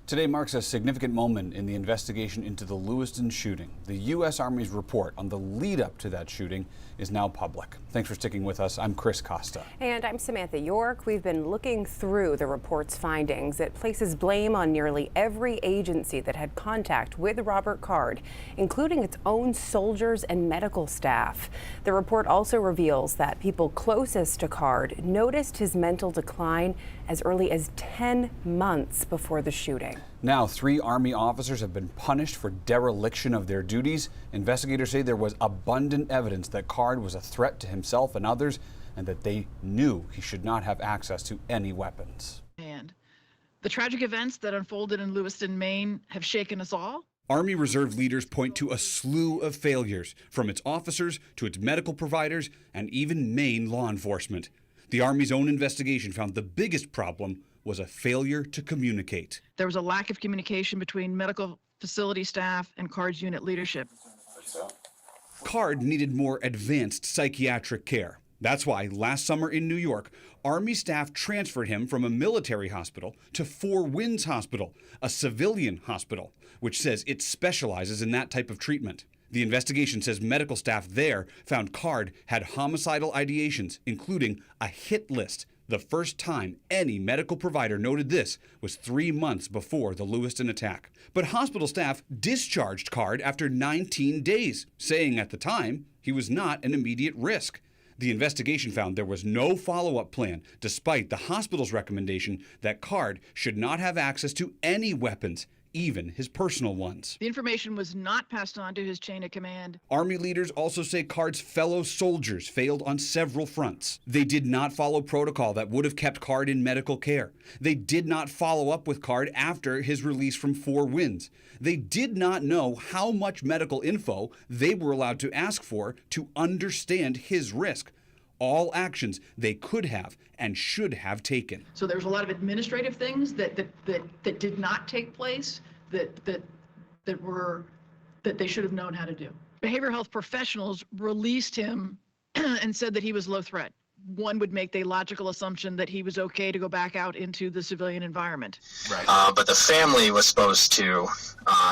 Today marks a significant moment in the investigation into the Lewiston shooting. The U.S. Army's report on the lead up to that shooting is now public. Thanks for sticking with us. I'm Chris Costa. And I'm Samantha York. We've been looking through the report's findings. It places blame on nearly every agency that had contact with Robert Card, including its own soldiers and medical staff. The report also reveals that people closest to Card noticed his mental decline as early as 10 months before the shooting. Now, 3 Army officers have been punished for dereliction of their duties. Investigators say there was abundant evidence that Card was a threat to himself and others, and that they knew he should not have access to any weapons. And the tragic events that unfolded in Lewiston, Maine have shaken us all. Army Reserve leaders point to a slew of failures, from its officers to its medical providers and even Maine law enforcement. The Army's own investigation found the biggest problem was a failure to communicate. There was a lack of communication between medical facility staff and Card's unit leadership. Card needed more advanced psychiatric care. That's why last summer in New York, Army staff transferred him from a military hospital to Four Winds Hospital, a civilian hospital, which says it specializes in that type of treatment. The investigation says medical staff there found Card had homicidal ideations, including a hit list. The first time any medical provider noted this was 3 months before the Lewiston attack. But hospital staff discharged Card after 19 days, saying at the time he was not an immediate risk. The investigation found there was no follow-up plan, despite the hospital's recommendation that Card should not have access to any weapons, even his personal ones. The information was not passed on to his chain of command. Army leaders also say Card's fellow soldiers failed on several fronts. They did not follow protocol that would have kept Card in medical care. They did not follow up with Card after his release from Four Winds. They did not know how much medical info they were allowed to ask for to understand his risk. All actions they could have and should have taken. So there was a lot of administrative things that did not take place that they should have known how to do. Behavioral health professionals released him and said that he was low threat. One would make the logical assumption that he was okay to go back out into the civilian environment. Right. But the family was supposed to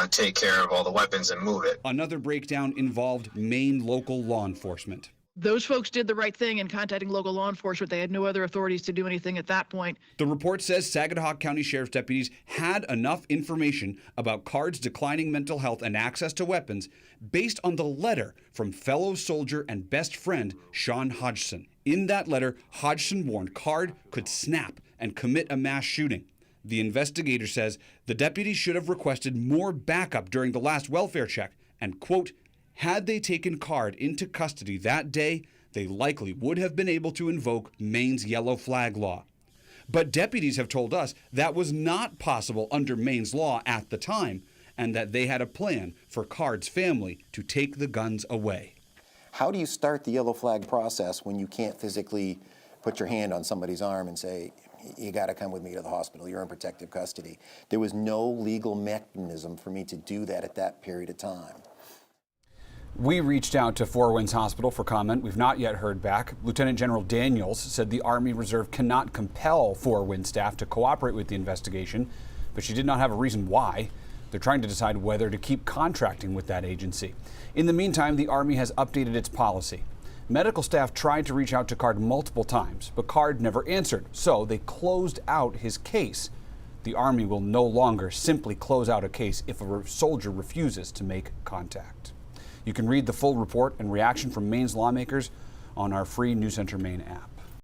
take care of all the weapons and move it. Another breakdown involved Maine local law enforcement. Those folks did the right thing in contacting local law enforcement. They had no other authorities to do anything at that point. The report says Saginaw County Sheriff's deputies had enough information about Card's declining mental health and access to weapons based on the letter from fellow soldier and best friend Sean Hodgson. In that letter, Hodgson warned Card could snap and commit a mass shooting. The investigator says the deputies should have requested more backup during the last welfare check and, quote, had they taken Card into custody that day, they likely would have been able to invoke Maine's yellow flag law. But deputies have told us that was not possible under Maine's law at the time, and that they had a plan for Card's family to take the guns away. How do you start the yellow flag process when you can't physically put your hand on somebody's arm and say, you got to come with me to the hospital, you're in protective custody? There was no legal mechanism for me to do that at that period of time. We reached out to Four Winds Hospital for comment. We've not yet heard back. Lieutenant General Daniels said the Army Reserve cannot compel Four Winds staff to cooperate with the investigation, but she did not have a reason why. They're trying to decide whether to keep contracting with that agency. In the meantime, the Army has updated its policy. Medical staff tried to reach out to Card multiple times, but Card never answered, so they closed out his case. The Army will no longer simply close out a case if a soldier refuses to make contact. You can read the full report and reaction from Maine's lawmakers on our free News Center Maine app.